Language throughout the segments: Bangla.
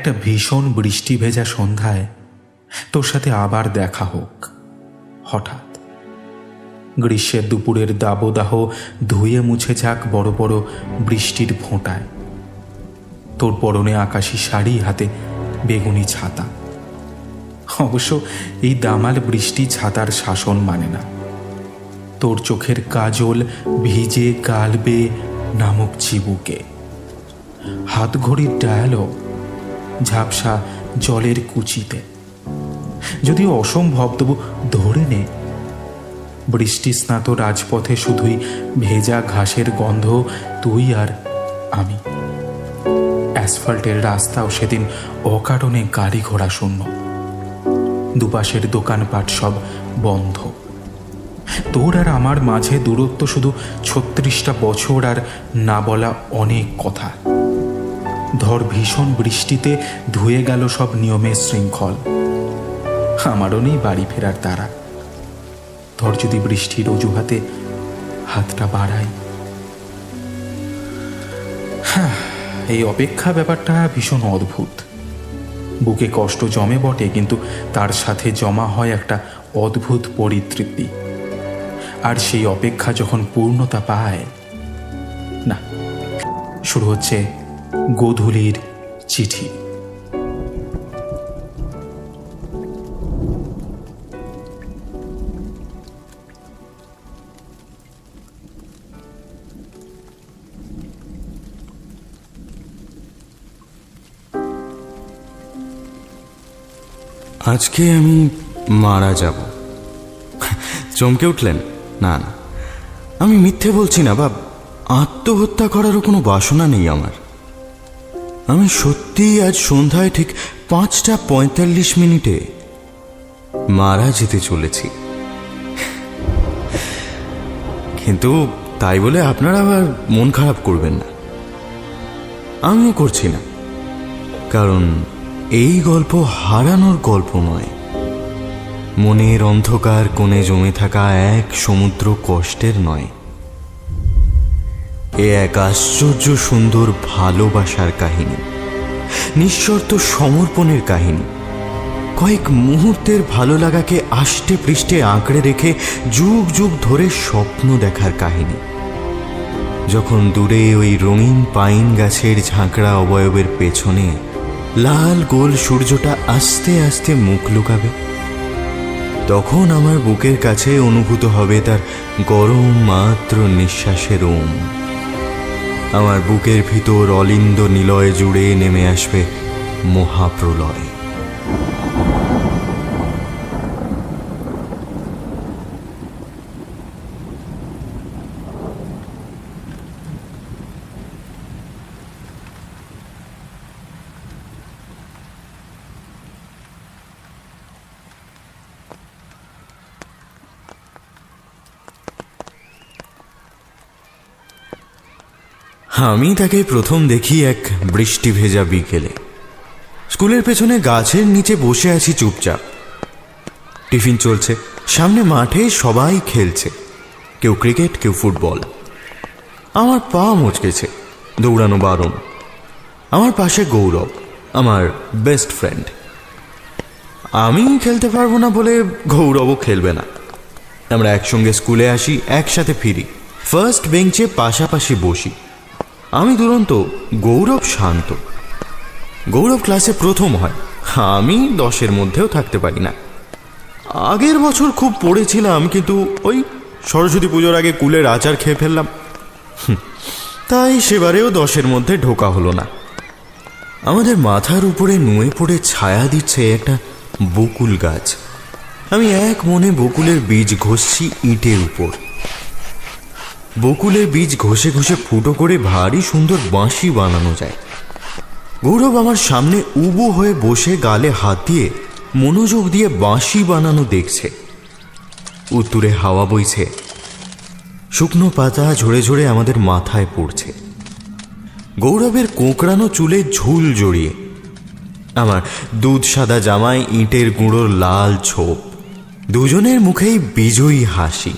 একটা ভীষণ বৃষ্টি ভেজা সন্ধ্যায় তোর সাথে আবার দেখা হোক। হঠাৎ গ্রীষ্মের দুপুরের দাবদাহ ধুয়ে মুছে যাক বড় বড় বৃষ্টির ফোঁটায়। তোর পরনে আকাশি শাড়ি, হাতে বেগুনি ছাতা। অবশ্য এই দামাল বৃষ্টি ছাতার শাসন মানে না। তোর চোখের কাজল ভিজে গালবে নামক চিবুকে। হাত ঘড়ির ডায়ালও ঝাপসা জলের কুচিতে। যদিও অসম্ভব, তবু ধরে নে বৃষ্টি স্নাত রাজপথে শুধুই ভেজা ঘাসের গন্ধ, তুই আর আমি। অ্যাসফল্টের রাস্তাও সেদিন অকারণে গাড়ি ঘোড়া শূন্য। দুপাশের দোকানপাট সব বন্ধ। তোর আর আমার মাঝে দূরত্ব শুধু 36টা বছর আর না বলা অনেক কথা। ধর ভীষণ বৃষ্টিতে ধুয়ে গেল সব নিয়মের শৃঙ্খল। আমারও নেই বাড়ি ফেরার তারা। ধর যদি বৃষ্টির অজুহাতে হাতটা বাড়াই। হ্যাঁ, এই অপেক্ষা ব্যাপারটা ভীষণ অদ্ভুত। বুকে কষ্ট জমে বটে, কিন্তু তার সাথে জমা হয় একটা অদ্ভুত পরিতৃপ্তি। আর সেই অপেক্ষা যখন পূর্ণতা পায়, না, শুরু হচ্ছে গোধূলির চিঠি। আজকে আমি মারা যাব। চমকে উঠলেন? না না, আমি মিথ্যে বলছি না বাব। আত্মহত্যা করারও কোনো বাসনা নেই আমার। আমি সত্যিই আজ সন্ধ্যায় ঠিক 5:45 মারা যেতে চলেছি। কিন্তু তাই বলে আপনারা আবার মন খারাপ করবেন না। আমিও করছি না, কারণ এই গল্প হারানোর গল্প নয়। মনের অন্ধকার কোণে জমে থাকা এক সমুদ্র কষ্টের নয়। এ এক আশ্চর্য সুন্দর ভালোবাসার কাহিনী, নিঃশর্ত সমর্পণের কাহিনী। কয়েক মুহূর্তের ভালো লাগাকে আষ্টে পৃষ্ঠে আঁকড়ে রেখে যুগ যুগ ধরে স্বপ্ন দেখার কাহিনী। যখন দূরে ওই রঙিন পাইন গাছের ঝাঁকড়া অবয়বের পেছনে লাল গোল সূর্যটা আস্তে আস্তে মুখ লুকাবে, তখন আমার বুকের কাছে অনুভূত হবে তার গরম মাত্র নিঃশ্বাসের ওম। আমার বুকের ভিতর অলিন্দ নিলয় জুড়ে নেমে আসবে মহাপ্রলয়। আমি তাকে প্রথম দেখি এক বৃষ্টি ভেজা বিকেলে। স্কুলের পেছনে গাছের নিচে বসে আছি চুপচাপ। টিফিন চলছে, সামনে মাঠে সবাই খেলছে, কেউ ক্রিকেট, কেউ ফুটবল। আমার পা মচকেছে, দৌড়ানো বারণ। আমার পাশে গৌরব, আমার বেস্ট ফ্রেন্ড। আমি খেলতে পারবো না বলে গৌরবও খেলবে না। আমরা একসঙ্গে স্কুলে আসি, একসাথে ফিরি, ফার্স্ট বেঞ্চে পাশাপাশি বসি। আমি দুরন্ত, গৌরব শান্ত। গৌরব ক্লাসে প্রথম হয়, আমি 10-এর মধ্যেও থাকতে পারি না। আগের বছর খুব পড়েছিলাম, কিন্তু ওই সরস্বতী পুজোর আগে কুলের আচার খেয়ে ফেললাম। তাই সেবারেও 10-এর মধ্যে ঢোকা হলো না। আমাদের মাথার উপরে নুয়ে পড়ে ছায়া দিচ্ছে একটা বকুল গাছ। আমি এক মনে বকুলের বীজ ঘষছি ইটের উপর। বকুলের বীজ ঘষে ঘষে ফুটো করে ভারী সুন্দর বাঁশি বানানো যায়। গৌরব আমার সামনে উবু হয়ে বসে গালে হাত দিয়ে মনোযোগ দিয়ে বাঁশি বানানো দেখছে। উত্তুরে হাওয়া বইছে, শুকনো পাতা ঝরে ঝরে আমাদের মাথায় পড়ছে। গৌরবের কোঁকড়ানো চুলে ঝুল জড়িয়ে, আমার দুধ সাদা জামায় ইটের গুঁড়োর লাল ছোপ। দুজনের মুখেই বিজয়ী হাসি।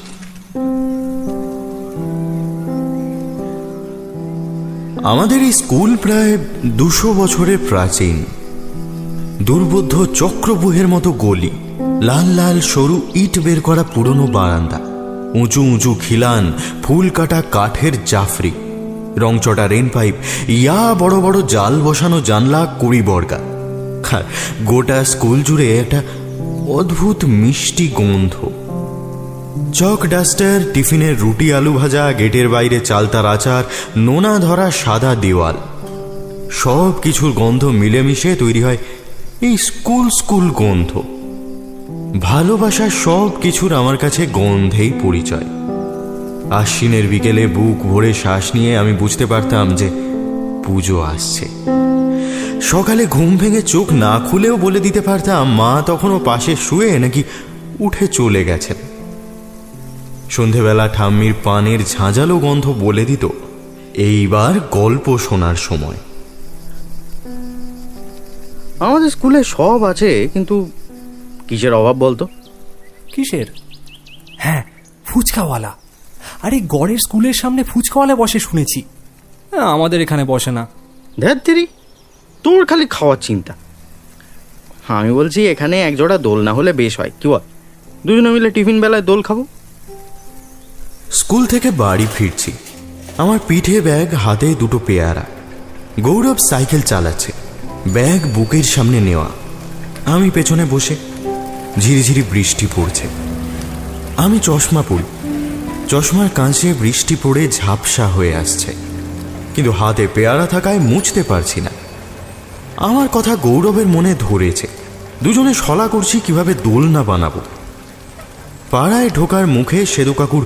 আমাদের এই স্কুল প্রায় 200 বছরের প্রাচীন। দুর্বোধ্য চক্রব্যূহের মতো গলি, লাল লাল সরু ইট বের করা পুরনো বারান্দা, উঁচু উঁচু খিলান, ফুল কাটা কাঠের জাফরি, রংচটা রেন পাইপ, ইয়া বড় বড় জাল বসানো জানলা 20 বর্গা। গোটা স্কুল জুড়ে একটা অদ্ভুত মিষ্টি গন্ধ। চক ডাস্টার, টিফিনের রুটি আলু ভাজা, গেটের বাইরে চালতার আচার, নোনা ধরা সাদা দেওয়াল, সব কিছুর গন্ধ মিলেমিশে তৈরি হয় এই স্কুল স্কুল গন্ধ। ভালোবাসার সব কিছুর আমার কাছে গন্ধেই পরিচয়। আশ্বিনের বিকেলে বুক ভরে শ্বাস নিয়ে আমি বুঝতে পারতাম যে পুজো আসছে। সকালে ঘুম ভেঙে চোখ না খুলেও বলে দিতে পারতাম মা তখনও পাশে শুয়ে নাকি উঠে চলে গেছেন। সন্ধেবেলা ঠাম্মির পানের ঝাঁঝালো গন্ধ বলে দিত এইবার গল্প শোনার সময়। আমাদের স্কুলে সব আছে, কিন্তু কিসের অভাব বলতো? কিসের? হ্যাঁ, ফুচকাওয়ালা। আরে গড়ের স্কুলের সামনে ফুচকাওয়ালা বসে শুনেছি। আমাদের এখানে বসে না। ধ্যাত্তেরি, তোর খালি খাওয়ার চিন্তা। আমি বলছি এখানে এক জোড়া দোল না হলে বেশ হয়, কি বল? দুজনে মিলে টিফিন বেলায় দোল খাবো। স্কুল থেকে বাড়ি ফিরছি, আমার পিঠে ব্যাগ, হাতে দুটো পেয়ারা। গৌরব সাইকেল চালাচ্ছে, ব্যাগ বুকের সামনে নেওয়া। আমি পেছনে বসে। ঝিরিঝিরি বৃষ্টি পড়ছে। আমি চশমা পরি, চশমার কাঁচে বৃষ্টি পড়ে ঝাপসা হয়ে আসছে, কিন্তু হাতে পেয়ারা থাকায় মুছতে পারছি না। আমার কথা গৌরবের মনে ধরেছে। দুজনে শলা করছি কিভাবে দোলনা বানাবো। পাড়ায় ঢোকার মুখে সেদু কাকুর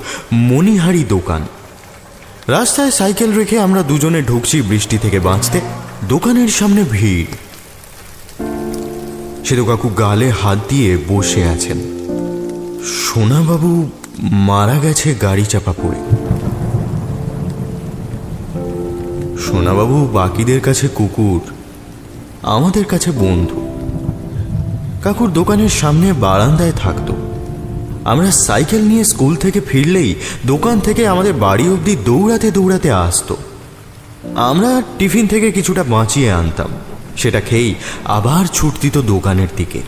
মণিহারি দোকান। রাস্তায় সাইকেল রেখে আমরা দুজনে ঢুকছি বৃষ্টি থেকে বাঁচতে। দোকানের সামনে ভিড়। সেদু কাকু গালে হাত দিয়ে বসে আছেন। সোনাবাবু মারা গেছে গাড়ি চাপা পড়ে। সোনাবাবু বাকিদের কাছে কুকুর, আমাদের কাছে বন্ধু। কাকুর দোকানের সামনে বারান্দায় থাকতো। আমরা সাইকেল নিয়ে স্কুল থেকে ফিরলেই দোকান থেকে আমাদের বাড়ি অবধি দৌড়াতে দৌড়াতে আসতো। আমরা টিফিন থেকে কিছুটা বাঁচিয়ে আনতাম, সেটা খেয়েই আবার ছুট দিত দোকানের দিকে।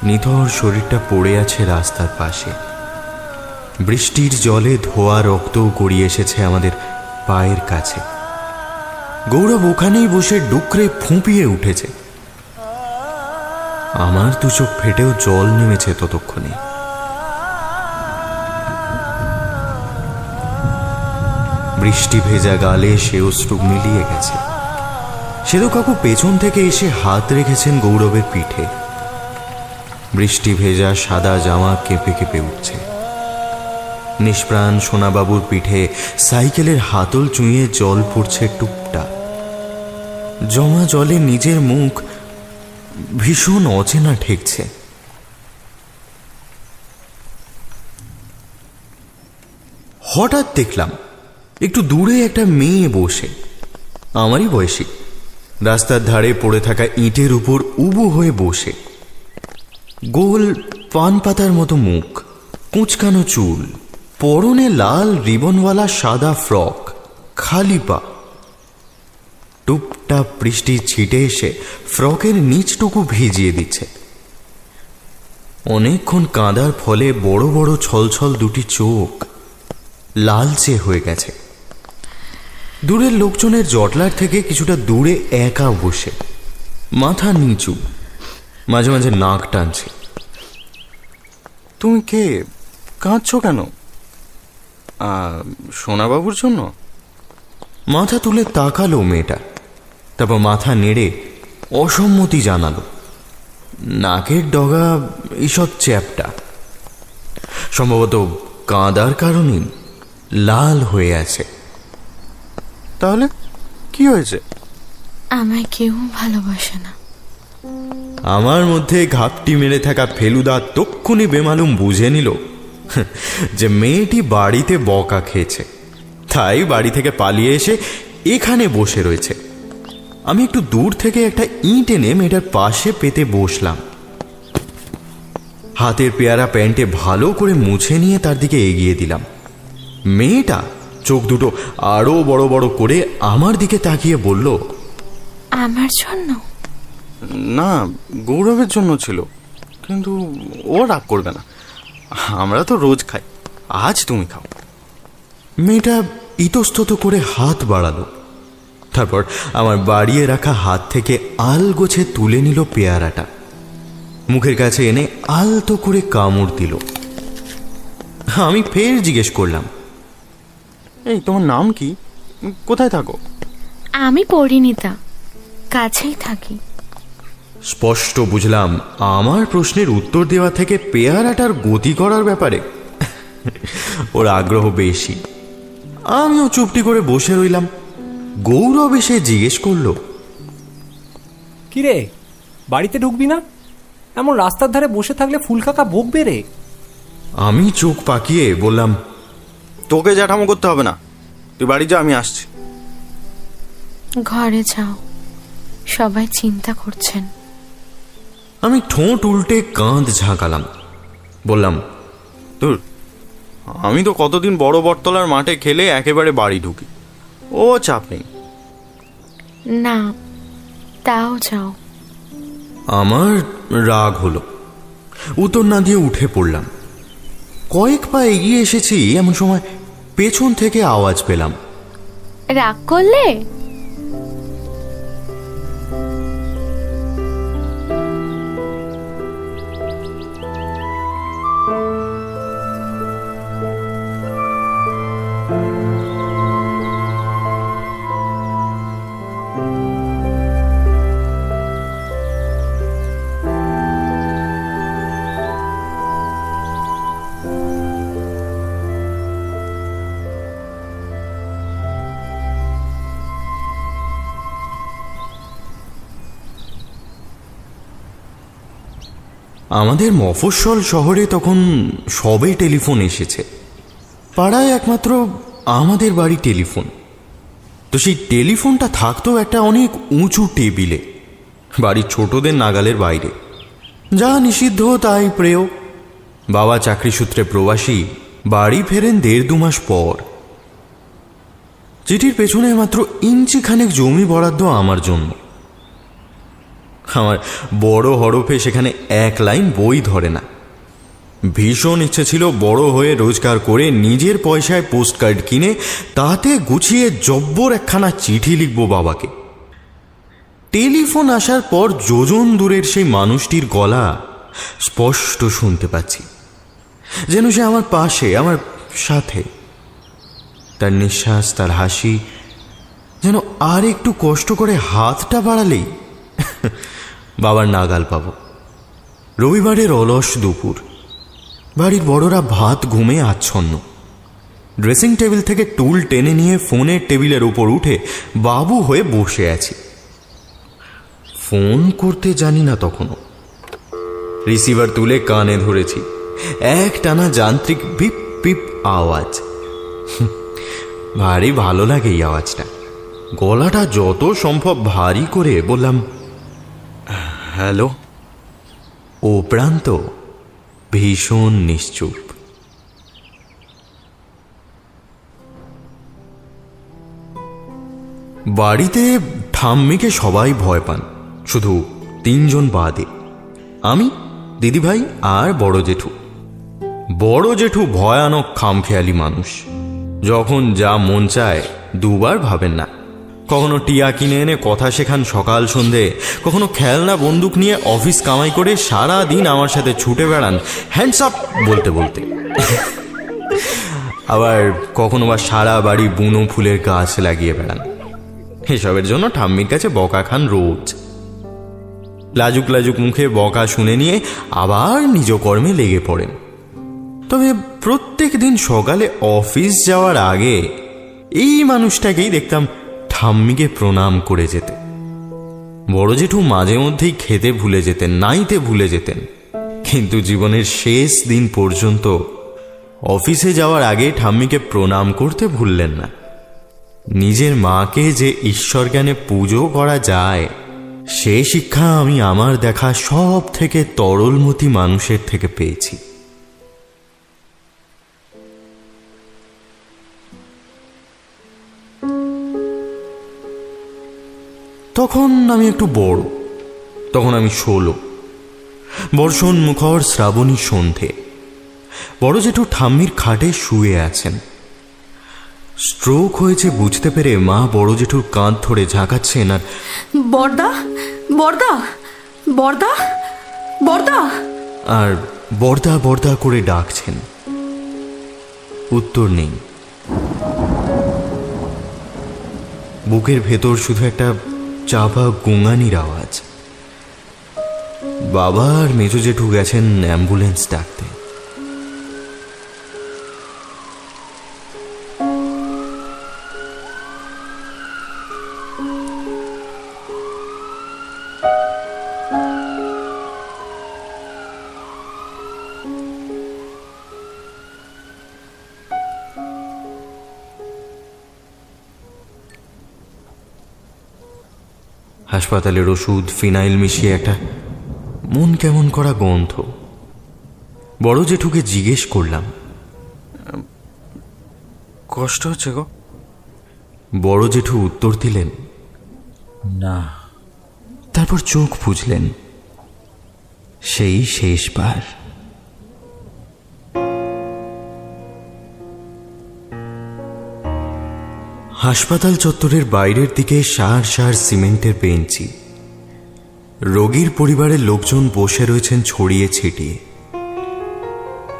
নিথর শরীরটা পড়ে আছে রাস্তার পাশে। বৃষ্টির জলে ধোয়া রক্ত গড়িয়ে এসেছে আমাদের পায়ের কাছে। গৌরব ওখানেই বসে ডুকরে ফুঁপিয়ে উঠেছে। আমার দু চোখ ফেটেও জল নেমেছে ততক্ষণে। বৃষ্টি ভেজা গালে সে অশ্রু মিলিয়ে গেছে। সেদু কাকু পেছন থেকে এসে হাত রেখেছেন গৌরবের পিঠে। বৃষ্টি ভেজা সাদা জামা কেঁপে কেঁপে উঠছে। নিষ্প্রাণ সোনাবাবুর পিঠে সাইকেলের হাতল চুঁইয়ে জল পড়ছে টুপটা। জমা জলে নিজের মুখ ভীষণ অচেনা ঠেকছে। হঠাৎ দেখলাম একটু দূরে একটা মেয়ে বসে, আমারই বয়সী, রাস্তার ধারে পড়ে থাকা ইটের উপর উবু হয়ে বসে। গোল পান পাতার মতো মুখ, কুঁচকানো চুল, পরনে লাল রিবনওয়ালা সাদা ফ্রক, খালি পা। টুপটাপ বৃষ্টির ছিটে এসে ফ্রকের নিচটুকু ভিজিয়ে দিচ্ছে। অনেকক্ষণ কাঁদার ফলে বড় বড় ছলছল দুটি চোখ লালচে হয়ে গেছে। দূরের লোকজনের জটলার থেকে কিছুটা দূরে একা বসে, মাথা নিচু, মাঝে মাঝে নাক টানছে। তুমি কে? কাঁদছো কেন? সোনাবাবুর জন্য? মাথা তুলে তাকালো মেয়েটা, তারপর মাথা নেড়ে অসম্মতি জানালো। নাকের ডগা ঈষৎ চ্যাপটা, সম্ভবত কাঁদার কারণেই লাল হয়ে আছে। তাহলে কি হয়েছে? আমায় কেউ ভালোবাসে না। আমার মধ্যে ঘাপটি মেরে থাকা ফেলুদা তক্ষুনি বেমালুম বুঝে নিল যে মেয়েটি বাড়িতে বকা খেয়েছে, তাই বাড়ি থেকে পালিয়ে এসে এখানে বসে রয়েছে। আমি একটু দূর থেকে একটা ইঁট এনে মেয়েটার পাশে পেতে বসলাম। হাতের পেয়ারা প্যান্টে ভালো করে মুছে নিয়ে তার দিকে এগিয়ে দিলাম। মেয়েটা চোখ দুটো আরো বড় বড় করে আমার দিকে তাকিয়ে বলল, আমার জন্য? না, গৌরবের জন্য ছিল, কিন্তু ও রাগ করবে না, আমরা তো রোজ খাই, আজ তুমি খাও। মেয়েটা ইতস্তত করে হাত বাড়ালো, তারপর আমার বাড়িয়ে রাখা হাত থেকে আলগোছে তুলে নিল পেয়ারাটা, মুখের কাছে এনে আলতো করে কামড় দিল। আমি ফের জিজ্ঞেস করলাম, এই তোমার নাম কি, কোথায় থাকো? আমি পরিণীতা, কাছেই থাকি। স্পষ্ট বুঝলাম আমার প্রশ্নের উত্তর দেওয়া থেকে পেয়ারাটার গতি করার ব্যাপারে ওর আগ্রহ বেশি। আমিও চুপটি করে বসে রইলাম। গৌরব এসে জিজ্ঞেস করলো, কিরে, বাড়িতে ঢুকবি না? এমন রাস্তার ধারে বসে থাকলে ফুলকাকা বকবে রে। আমি চোখ পাকিয়ে বললাম, তোকে জ্যাঠামো করতে হবে না, তুই বাড়ি যা, আমি আসছি। ঘরে যাও, সবাই চিন্তা করছেন। আমি ঠোঁট উল্টে কাঁধ ঝাঁকালাম, বললাম, ধুর, আমি তো কতদিন বড় বটতলার মাঠে খেলে একেবারে বাড়ি ঢুকি, ও চাপ নেই। না, তাও যাও। আমার রাগ হলো, উত্তর না দিয়ে উঠে পড়লাম। কয়েক পা এগিয়ে এসেছি, এমন সময় পেছন থেকে আওয়াজ পেলাম, রাগ করলে? আমাদের মফস্বল শহরে তখন সবে টেলিফোন এসেছে। পাড়ায় একমাত্র আমাদের বাড়ি টেলিফোন। তো সেই টেলিফোনটা থাকতো একটা অনেক উঁচু টেবিলে, বাড়ির ছোটদের নাগালের বাইরে। যা নিষিদ্ধ তাই প্রেয়। বাবা চাকরি সূত্রে প্রবাসী, বাড়ি ফেরেন 1.5-2 মাস পর। চিঠির পেছনে মাত্র ইঞ্চিখানেক জমি বরাদ্দ আমার জন্য। আমার বড় হরফে সেখানে 1 লাইন বই ধরে না। ভীষণ ইচ্ছে ছিল বড় হয়ে রোজগার করে নিজের পয়সায় পোস্টকার্ড কিনে তাতে গুছিয়ে জব্বর একখানা চিঠি লিখব বাবাকে। টেলিফোন আসার পর যোজন দূরের সেই মানুষটির গলা স্পষ্ট শুনতে পাচ্ছি, যেন সে আমার পাশে, আমার সাথে। তার নিঃশ্বাস, তার হাসি, যেন আর একটু কষ্ট করে হাতটা বাড়ালেই বাবার নাগাল পাব। রবিবারের অলস দুপুর, বাড়ির বড়রা ভাত ঘুমে আচ্ছন্ন। ড্রেসিং টেবিল থেকে টুল টেনে নিয়ে ফোনের টেবিলের উপর উঠে বাবু হয়ে বসে আছি। ফোন করতে জানি না তখনও। রিসিভার তুলে কানে ধরেছি, এক টানা যান্ত্রিক বিপ বিপ আওয়াজ। ভারী ভালো লাগে এই আওয়াজটা। গলাটা যত সম্ভব ভারী করে বললাম, হ্যালো। ও প্রান্ত ভীষণ নিশ্চুপ। বাড়িতে ঠাম্মিকে সবাই ভয় পান, শুধু 3 জন বাদে, আমি, দিদিভাই আর বড় জেঠু। বড় জেঠু ভয়ানক খামখেয়ালি মানুষ। যখন যা মন চায় 2 বার ভাবেন না। কখনো টিয়া কিনে এনে কথা শেখান সকাল সন্ধে, কখনো খেলনা বন্দুক নিয়ে অফিস কামাই করে সারা দিন আমার সাথে ছুটে বেড়ান হ্যান্ডস আপ বলতে বলতে। আবার কখনো বা সারা বাড়ি বুনো ফুলের গাছ লাগিয়ে বেড়ান। এসবের জন্য ঠাম্মির কাছে বকা খান রোজ। লাজুক লাজুক মুখে বকা শুনে নিয়ে আবার নিজ কর্মে লেগে পড়েন। তবে প্রত্যেক দিন সকালে অফিস যাওয়ার আগে এই মানুষটাকেই দেখতাম ঠাম্মিকে প্রণাম করে যেতে। বড় জেঠু মাঝে মধ্যেই খেতে ভুলে যেতেন, নাইতে ভুলে যেতেন, কিন্তু জীবনের শেষ দিন পর্যন্ত অফিসে যাওয়ার আগে ঠাম্মিকে প্রণাম করতে ভুললেন না। নিজের মাকে যে ঈশ্বর জ্ঞানে পুজো করা যায়, সে শিক্ষা আমি আমার দেখা সব থেকে তরলমতি মানুষের থেকে পেয়েছি। তখন আমি একটু বড়, তখন আমি 16। বর্ষণ মুখর শ্রাবণী সন্ধে। বড় জেঠু ঠাম্মির খাটে শুয়ে আছেন। স্ট্রোক হয়েছে বুঝতে পেরে মা বড় জেঠুর কাঁধ ধরে ঝাঁকাচ্ছেন আর বর্দা, বর্দা, বর্দা, বর্দা। আর বর্দা বর্দা করে ডাকছেন। উত্তর নেই। বুকের ভেতর শুধু একটা চাপা গুঙানির আওয়াজ। বাবা আর মেজো জেঠু গেছেন অ্যাম্বুলেন্স ডাকতে। হাসপাতালের ওষুধ, ফিনাইল মিশিয়ে একটা মন কেমন করা গন্ধ। বড় জেঠুকে জিজ্ঞেস করলাম, কষ্ট হচ্ছে গো? বড় জেঠু উত্তর দিলেন, না। তারপর চোখ বুঝলেন। সেই শেষবার। হাসপাতাল চত্বরের বাইরের দিকে সার সার সিমেন্টের বেঞ্চি। রোগীর পরিবারের লোকজন বসে রয়েছেন ছড়িয়ে ছিটিয়ে।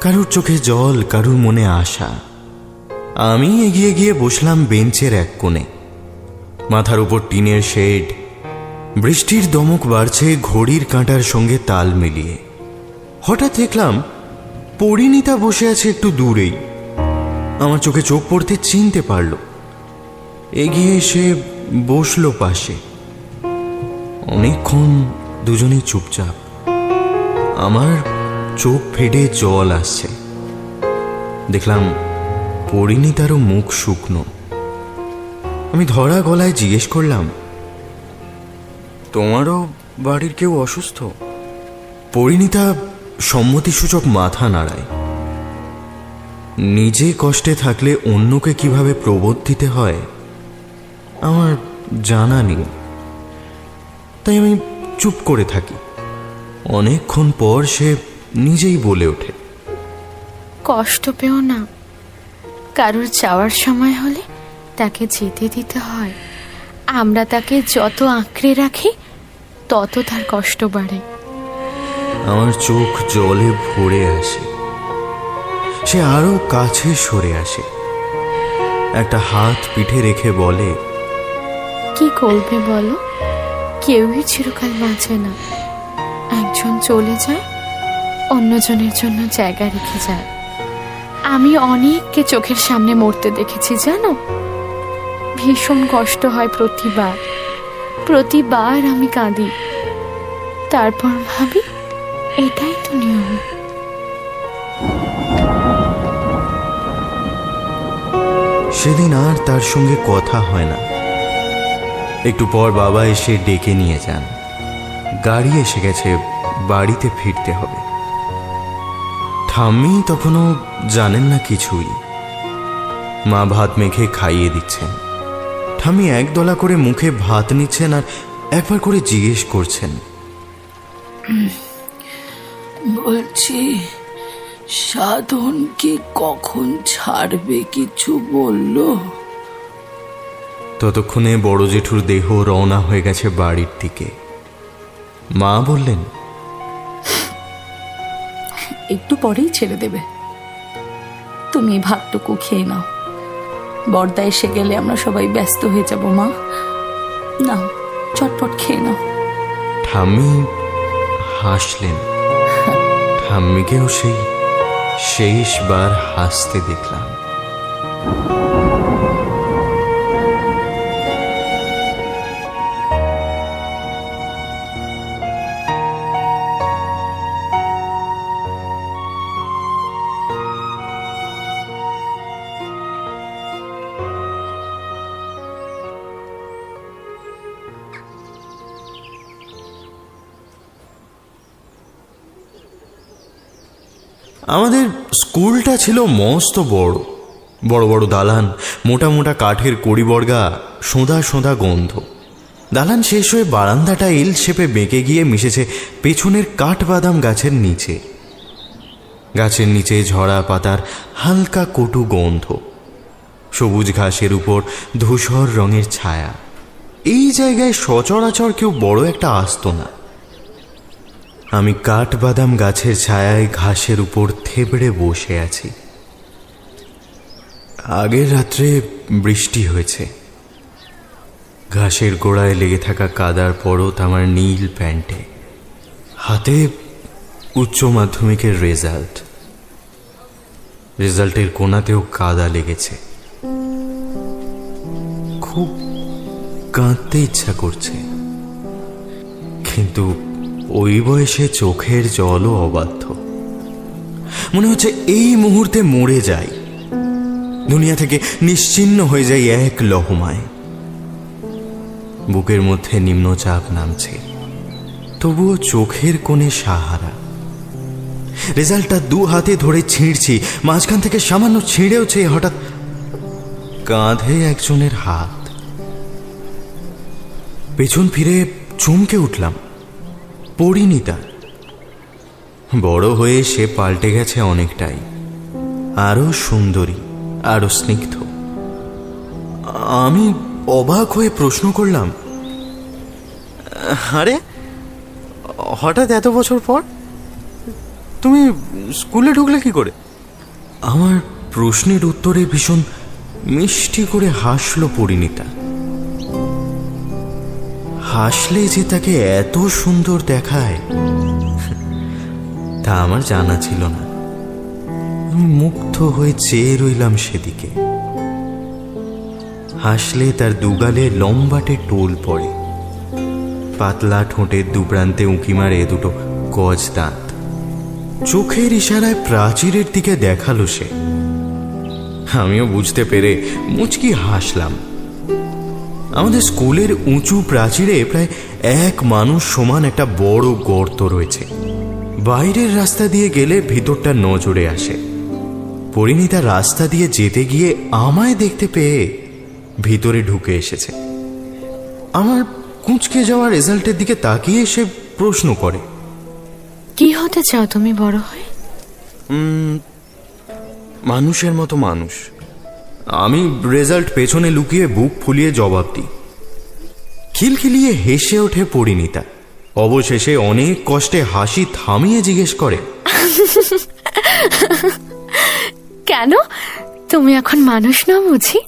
কারুর চোখে জল, কারুর মনে আশা। আমি এগিয়ে গিয়ে বসলাম বেঞ্চের এক কোণে। মাথার উপর টিনের শেড। বৃষ্টির দমক বাড়ছে ঘড়ির কাঁটার সঙ্গে তাল মিলিয়ে। হঠাৎ দেখলাম পরিণীতা বসে আছে একটু দূরেই। আমার চোখে চোখ পড়তে চিনতে পারল। এগিয়ে এসে বসলো পাশে। অনেকক্ষণ দুজনেই চুপচাপ। আমার চোখ ফেটে জল আসছে। দেখলাম পরিণীতারও মুখ শুকনো। আমি ধরা গলায় জিজ্ঞেস করলাম, তোমারও বাড়ির কেউ অসুস্থ? পরিণীতা সম্মতিসূচক মাথা নাড়ায়। নিজে কষ্টে থাকলে অন্যকে কিভাবে প্রবোধ দিতে হয় আমার জানা নেই, তাই আমি চুপ করে থাকি। অনেকক্ষণ পর সে নিজেই বলে ওঠে, কষ্ট পেও না। কারোর যাওয়ার সময় হলে তাকে যেতে দিতে হয়। আমরা তাকে যত আঁকড়ে রাখি তত তার কষ্ট বাড়ে। আমার চোখ জলে ভরে আসে। সে আরো কাছে সরে আসে। একটা হাত পিঠে রেখে বলে, কি করবে বলো? কেউই চিরকাল বাঁচে না। একজন চলে যায়, অন্যজনের জন্য জায়গা রেখে যায়। আমি অনেককে চোখের সামনে মরতে দেখেছি জানো। ভীষণ কষ্ট হয় প্রতিবার আমি কাঁদি। তারপর ভাবি এটাই তো নিয়ম। সেদিন আর তার সঙ্গে কথা হয় না। একটু পর বাবা এসে ডেকে নিয়ে যান। গাড়ি এসে গেছে, বাড়িতে ফিরতে হবে। ঠাম্মি তখনও জানেন না কিছুই। মা ভাত মেখে খাইয়ে দিচ্ছেন। ঠাম্মি একদলা করে মুখে ভাত নিচ্ছেন আর একবার করে জিজ্ঞেস করছেন, বলছি সাধন কি কখন ছাড়বে কিছু বললো? ততক্ষণে বড় জেঠুর দেহ রওনা হয়ে গেছে বাড়ির দিকে। মা বললেন, একটু পরেই ছেড়ে দেবে। তুমি ভাতটুকু খেয়ে নাও। বর্দা এসে গেলে আমরা সবাই ব্যস্ত হয়ে যাব। মা, নাও চটপট খেয়ে নাও। ঠাম্মি হাসলেন। ঠাম্মিকেও সেই শেষবার হাসতে দেখলাম। আমাদের স্কুলটা ছিল মস্ত বড়। বড় বড় দালান, মোটা মোটা কাঠের কড়িবর্গা, সোঁদা সোঁদা গন্ধ। দালান শেষ হয়ে বারান্দাটা এল শেপে বেঁকে গিয়ে মিশেছে পেছনের কাঠবাদাম গাছের নিচে। গাছের নিচে ঝরা পাতার হালকা কটু গন্ধ, সবুজ ঘাসের উপর ধূসর রঙের ছায়া। এই জায়গায় সচরাচর কেউ বড় একটা আসতো না। আমি কাঠবাদাম গাছের ছায়ায় ঘাসের উপর থেবড়ে বসে আছি। আগের রাত্রে বৃষ্টি হয়েছে। ঘাসের গোড়ায় লেগে থাকা কাদার পরত আমার নীল প্যান্টে। হাতে উচ্চ মাধ্যমিকের রেজাল্টের কোণাতেও কাদা লেগেছে। খুব কাঁদতে ইচ্ছা করছে, কিন্তু ওই বয়সে চোখের জলও অবাধ্য। মনে হচ্ছে এই মুহূর্তে মরে যাই, দুনিয়া থেকে নিশ্চিহ্ন হয়ে যাই এক লহমায়। বুকের মধ্যে নিম্নচাপ নামছে, তবুও চোখের কোণে সাহারা। রেজাল্টটা দু হাতে ধরে ছিঁড়ছি, মাঝখান থেকে সামান্য ছিঁড়েওছে, হঠাৎ কাঁধে একজনের হাত। পেছন ফিরে চমকে উঠলাম। পরিণীতা। বড় হয়ে সে পাল্টে গেছে অনেকটাই, আরো সুন্দরী, আরো স্নিগ্ধ। আমি অবাক হয়ে প্রশ্ন করলাম, আরে হঠাৎ এত বছর পর তুমি স্কুলে ঢুকলে কি করে? আমার প্রশ্নের উত্তরে ভীষণ মিষ্টি করে হাসল পরিণীতা। হাসলে যে তাকে এত সুন্দর দেখায় তা আমার জানা ছিল না। আমি মুগ্ধ হয়ে চেয়ে রইলাম সেদিকে। হাসলে তার দুগালে লম্বাটে টোল পড়ে, পাতলা ঠোঁটের দুপ্রান্তে উঁকি মারে দুটো গজ দাঁত। চোখের ইশারায় প্রাচীরের দিকে দেখালো সে। আমিও বুঝতে পেরে মুচকি হাসলাম। আমাদের স্কুলের উঁচু প্রাচীরে প্রায় এক মানুষ সমান একটা বড় গর্ত রয়েছে। বাইরের রাস্তা দিয়ে গেলে ভিতরটা নজরে আসে। পরিণীতা রাস্তা দিয়ে যেতে গিয়ে আমায় দেখতে পেয়ে ভিতরে ঢুকে এসেছে। আমার কুঁচকে যাওয়া রেজাল্টের দিকে তাকিয়ে সে প্রশ্ন করে, কি হতে চাও তুমি বড় হয়ে? মানুষের মতো মানুষ। আমি রেজাল্ট পেছনে লুকিয়ে বুক ফুলিয়ে জবাব দিই। খিলখিলিয়ে হেসে ওঠে পরিণীতা। অবশেষে অনেক কষ্টে হাসি থামিয়ে জিজ্ঞেস করে, কেন, তুমি এখন মানুষ না বুঝি?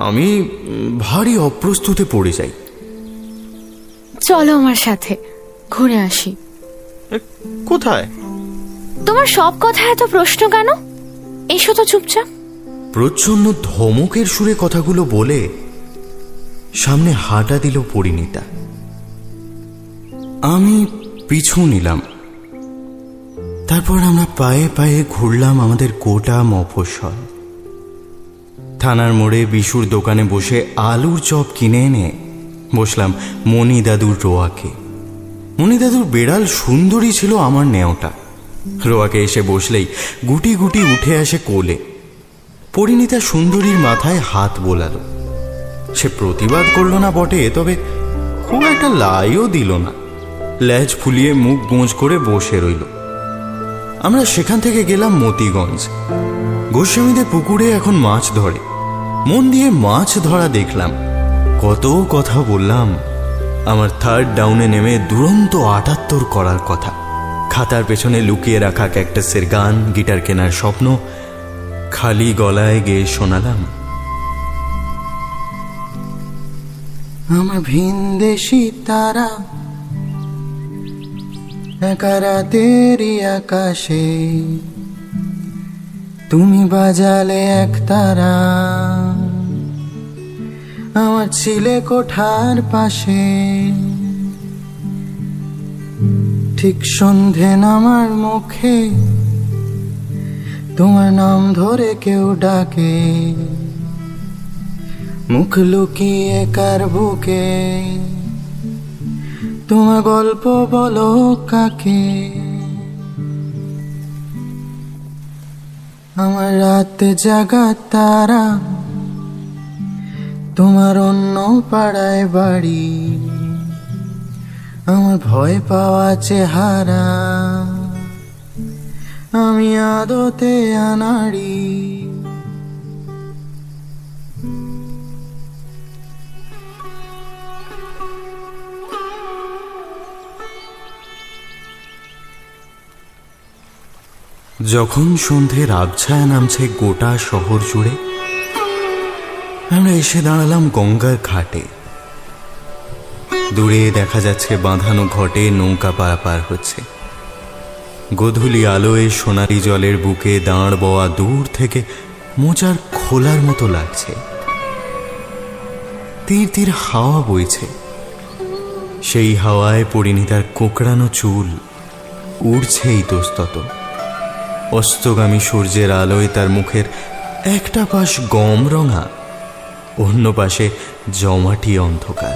আমি ভারী অপ্রস্তুতে পড়ে যাই। চলো আমার সাথে ঘুরে আসি। কোথায়? তোমার সব কথা এত প্রশ্ন কেন? এসো তো চুপচাপ। প্রচ্ছন্ন ধমকের সুরে কথাগুলো বলে সামনে হাঁটা দিল পরিণীতা। আমি পিছু নিলাম। তারপর আমরা পায়ে পায়ে ঘুরলাম আমাদের গোটা মফস্বল। থানার মোড়ে বিশুর দোকানে বসে আলুর চপ কিনে এনে বসলাম মণি দাদুর রোয়াকে। মণি দাদুর বেড়াল সুন্দরী ছিল আমার নেওটা। রোয়াকে এসে বসলেই গুটি গুটি উঠে আসে কোলে। পরিণীতা সুন্দরীর মাথায় হাত বোলালো। সে প্রতিবাদ করল না বটে, তবে খুব একটা লাইও দিল না। ল্যাজ ফুলিয়ে মুখ গোঁজ করে বসে রইল। আমরা সেখান থেকে গেলাম মতিগঞ্জ। গোস্বামীদের পুকুরে এখন মাছ ধরে। মন দিয়ে মাছ ধরা দেখলাম। কত কথা বললাম আমার থার্ড ডাউনে নেমে দুরন্ত ৭৮ করার কথা। খাতার পেছনে লুকিয়ে রাখা ক্যাকটাসের গান, গিটার কেনার স্বপ্ন খালি গলায় গেয়ে শোনালাম। আমার ভিনদেশি তারা একা রাতেরই আকাশে, তুমি বাজালে এক তারা আমার ছিলে কোঠার পাশে। ঠিক সন্ধে নামার মুখে তোমার নাম ধরে কেউ ডাকে, মুখ লুকিয়ে কার বুকে তোমার গল্প বলো কাকে। আমার রাত জাগা তারা তোমার অন্য পাড়ায় বাড়ি, আমার ভয় পাওয়া চেহারা, আমি আদতে আনাড়ি। যখন সন্ধ্যের আবছায়া নামছে গোটা শহর জুড়ে, আমরা এসে দাঁড়ালাম গঙ্গার ঘাটে। দূরে দেখা যাচ্ছে বাঁধানো ঘটে নৌকা পারাপার হচ্ছে। গোধূলি আলোয় সোনালি জলের বুকে দাঁড় বওয়া দূর থেকে মোচার খোলার মতো লাগছে। তীর তীর হাওয়া বইছে, সেই হাওয়ায় পরিণীতার কোকড়ানো চুল উড়ছে ইতস্তত। অস্তগামী সূর্যের আলোয় তার মুখের একটা পাশ গম রঙা, অন্য পাশে জমাটি অন্ধকার।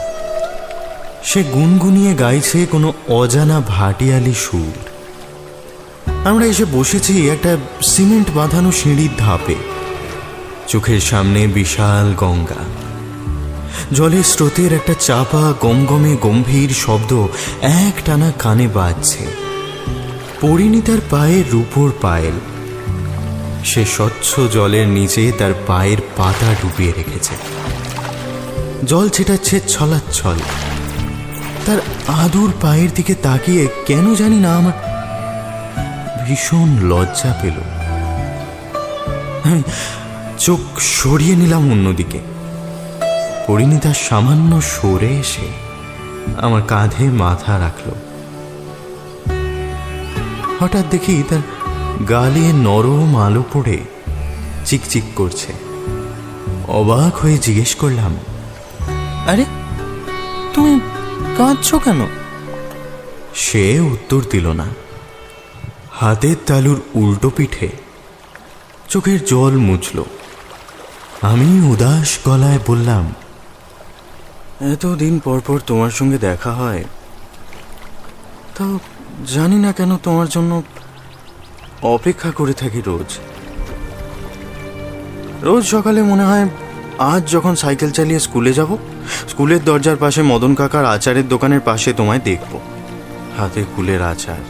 সে গুনগুনিয়ে গাইছে কোনো অজানা ভাটিয়ালি সুর। আমরা এসে বসেছি একটা সিমেন্ট বাঁধানো সিঁড়ির ধাপে। চোখের সামনে বিশাল গঙ্গা, জলের স্রোতের একটা চাপা গমগমে গম্ভীর শব্দ একটানা কানে বাজছে। পরিণীতার পায়ে রূপোর পায়েল, সে স্বচ্ছ জলের নিচে তার পায়ের পাতা ডুবিয়ে রেখেছে। জল ছেটাচ্ছে ছলাচ্ছল। তার আদুর পায়ের দিকে তাকিয়ে কেন জানি না আমার ভীষণ লজ্জা পেল। চোখ সরিয়ে নিলাম অন্যদিকে। পরিণীতা সামান্য সরে এসে আমার কাঁধে মাথা রাখল। হঠাৎ দেখি তার গালে নরম আলো পড়ে চিকচিক করছে। অবাক হয়ে জিজ্ঞেস করলাম, আরে তুমি কাঁদছো কেন? সে উত্তর দিল না। হাতের তালুর উল্টো পিঠে চোখের জল মুছল। আমি উদাস গলায় বললাম, এতদিন পর পর তোমার সঙ্গে দেখা হয়, তাও জানি না কেন তোমার জন্য অপেক্ষা করে থাকি রোজ। রোজ সকালে মনে হয় আজ যখন সাইকেল চালিয়ে স্কুলে যাব, স্কুলের দরজার পাশে মদন কাকার আচারের দোকানের পাশে তোমায় দেখব, হাতে কুলের আচার।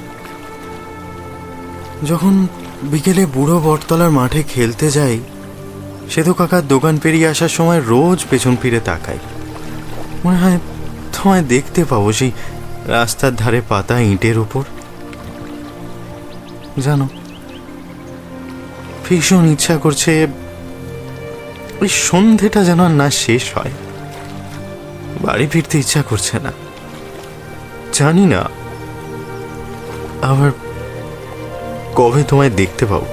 যখন বিকেলে বুড়ো বটতলার মাঠে খেলতে যাই, সেতু কাকার দোকান পেরিয়ে আসার সময় রোজ পেছন ফিরে তাকাই, মনে হয় তোমায় দেখতে পাবো সেই রাস্তার ধারে পাতা ইঁটের উপর। জানো, ভীষণ ইচ্ছা করছে ওই সন্ধেটা যেন না শেষ হয়। বাড়ি ফিরতে ইচ্ছা করছে না। জানি না আবার কবে তোমায় দেখতে পাবো।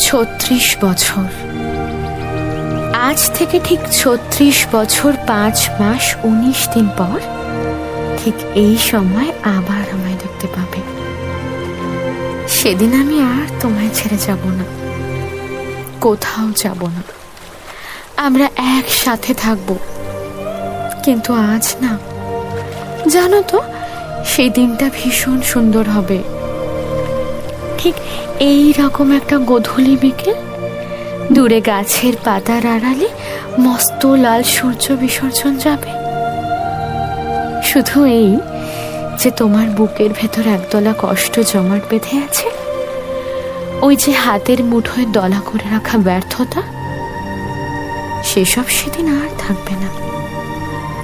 ছত্রিশ বছর, আজ থেকে ঠিক 36 বছর 5 মাস 19 দিন পর ঠিক এই সময় আবার আমায় দেখতে পাবে। সেদিন আমি আর তোমায় ছেড়ে যাব না, কোথাও যাব না, আমরা একসাথে থাকবো। কিন্তু আজ না, জানো তো, সেই দিনটা ভীষণ সুন্দর হবে। ঠিক এই রকম একটা গোধূলি বিকেল, দূরে গাছের পাতার আড়ালে মস্ত লাল সূর্য বিসর্জন যাবে। শুধু এই যে তোমার বুকের ভেতর একদলা কষ্ট জমাট বেঁধে আছে, ওই যে হাতের মুঠোয় দলা করে রাখা ব্যর্থতা, সেসব সেদিন আর থাকবে না।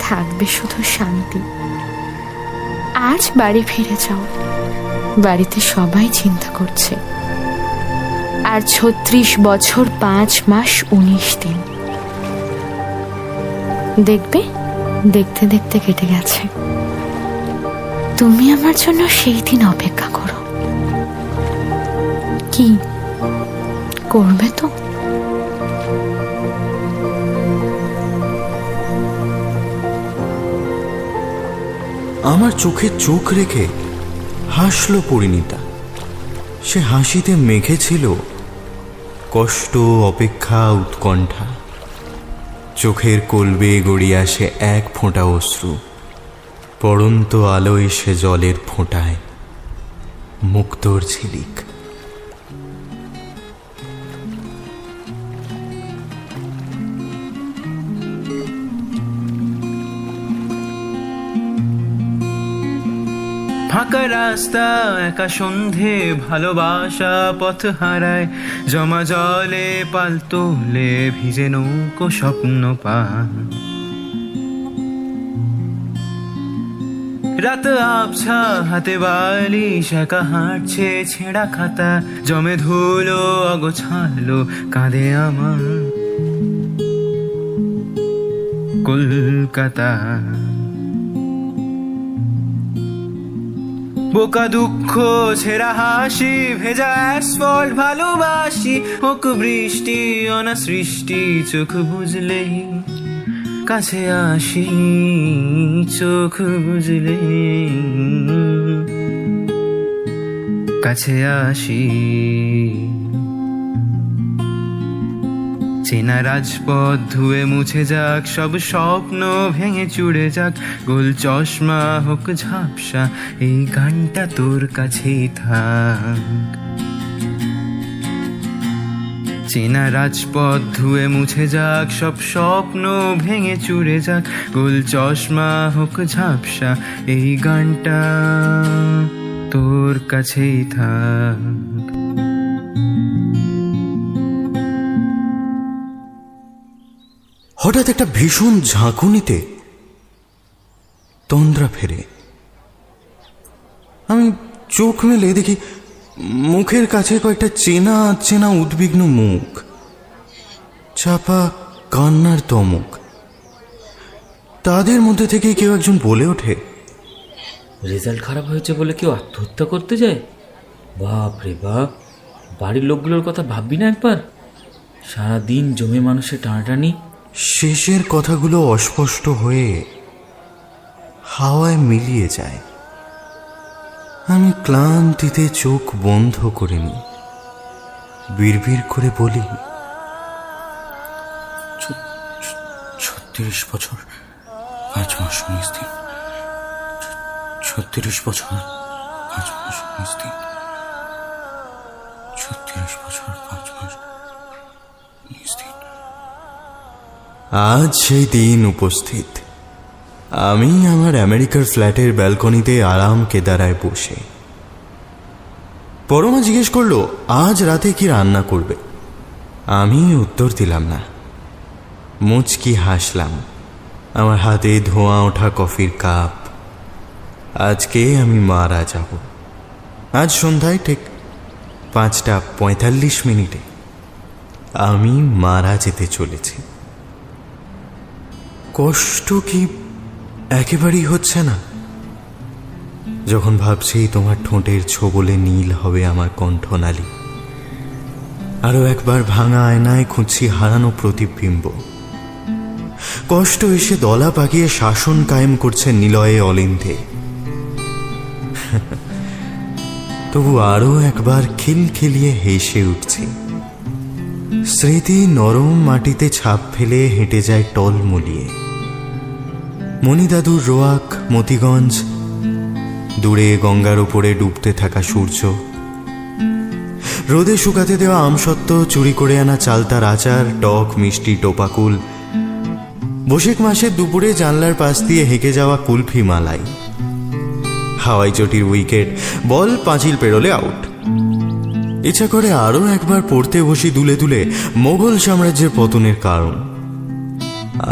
থাকবে শুধু শান্তি। আজ বাড়ি ফিরে যাও, বাড়িতে সবাই চিন্তা করছে। আর 36 বছর 5 মাস 19 দিন দেখবে, দেখতে দেখতে কেটে গেছে। তুমি আমার জন্য সেই দিন অপেক্ষা করো। কি করবে তো? আমার চোখে চোখ রেখে হাসল পরিণীতা। সে হাসিতে মেখে ছিল কষ্ট, অপেক্ষা, উৎকণ্ঠা। চোখের কলবে গড়িয়ে আসে এক ফোঁটা অশ্রু। পড়ন্ত আলোয় সে জলের ফোঁটায় মুক্তোর ঝিলিক। ফাঁকা রাস্তা, একা সন্ধে, ভালোবাসা পথ হারায়, জমা জলে পাল তোলে, ভিজে নৌকো স্বপ্ন পান। রাত আবছা, হাতে বালিশ, একা হাঁটছে ছেঁড়া খাতা, জমে ধুলো অগোছালো, কাঁদে আমার কলকাতা। বোকা দুঃখ ছেঁড়া হাসি, ভেজা অ্যাসফল্ট ভালোবাসি, হোক বৃষ্টি অনা সৃষ্টি, চোখ বুঝলেই কাছে আসি, চোখ বুঝলেই কাছে আসি। চেনা রাজপথ ধুয়ে মুছে যাক, সব স্বপ্ন ভেঙে চুড়ে যাক, গোল চশমা হোক ঝাপসা, এই গানটা তোর কাছেই থাক। চেনা রাজপথ ধুয়ে মুছে যাক, সব স্বপ্ন ভেঙে চুড়ে যাক, গোল চশমা হোক ঝাপসা, এই গানটা তোর কাছেই থাক। হঠাৎ একটা ভীষণ ঝাঁকুনিতে তন্দ্রা ফেরে। আমি চোখ মেলে দেখি মুখের কাছে কয়েকটা চেনা চেনা উদ্বিগ্ন মুখ, চাপা কান্নার তমক। তাদের মধ্যে থেকে কেউ একজন বলে ওঠে, রেজাল্ট খারাপ হয়েছে বলে কেউ আত্মহত্যা করতে যায়? বাপ রে বাপ, বাড়ির লোকগুলোর কথা ভাববি না একবার? সারাদিন জমে মানুষের টানাটানি। শেষের কথাগুলো অস্পষ্ট হয়ে হাওয়ায় মিলিয়ে যায়। আমি ক্লান্তিতে চোখ বন্ধ করে নিই, বিড়বিড় করে বলি, 36 বছর 5 মাস 19 দিন, 36 বছর 5 মাস 19 দিন, 36 বছর 5 মাস 19 দিন। আজ সেই দিন উপস্থিত। আমি আমার আমেরিকার ফ্ল্যাটের ব্যালকনিতে আরাম কেদারায় বসে। পরমা জিজ্ঞেস করলো আজ রাতে কি রান্না করবে। আমি উত্তর দিলাম না, মুচকি হাসলাম। আমার হাতে ধোঁয়া ওঠা কফির কাপ। আজকে আমি মারা যাব। আজ সন্ধ্যায় ঠিক 5:45 আমি মারা যেতে চলেছি। কষ্ট কি একেবারেই হচ্ছে না? যখন ভাবছি তোমার ঠোঁটের ছোবলে নীল হবে আমার কণ্ঠনালী, আরো একবার ভাঙা আয়নায় খুঁজছি হারানো প্রতিবিম্ব। কষ্ট এসে দলা পাকিয়ে শাসন কায়েম করছে নিলয়ে অলিন্ধে। তবু আরো একবার খিলখিলিয়ে হেসে উঠছি। স্মৃতি নরম মাটিতে ছাপ ফেলে হেঁটে যায় টলমলিয়ে। মণিদাদুর রোয়াক, মতিগঞ্জ, দূরে গঙ্গার উপরে ডুবতে থাকা সূর্য, রোদে শুকাতে দেওয়া আমসত্ত্ব, চুরি করে আনা চালতার আচার, টক মিষ্টি টোপাকুল, বৈশাখ মাসের দুপুরে জানলার পাশ দিয়ে হেঁকে যাওয়া কুলফি মালাই, হাওয়াই চটির উইকেট, বল পাঁচিল পেরোলে আউট। ইচ্ছা করে আরো একবার পড়তে বসি দুলে দুলে মোগল সাম্রাজ্যের পতনের কারণ।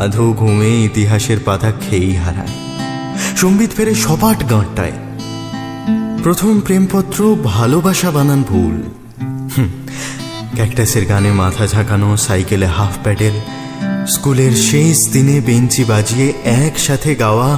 আধো ঘুমে ইতিহাসের পাতা খেয়েই হারায়। সম্বিত ফেরে সপাট গাঁটটায়। প্রথম প্রেমপত্র ভালোবাসা বানান ভুল। ক্যাকটাসের গানে মাথা ঝাঁকানো, সাইকেলে হাফ প্যাডেল, স্কুলের শেষ দিনে বেঞ্চি বাজিয়ে একসাথে গাওয়া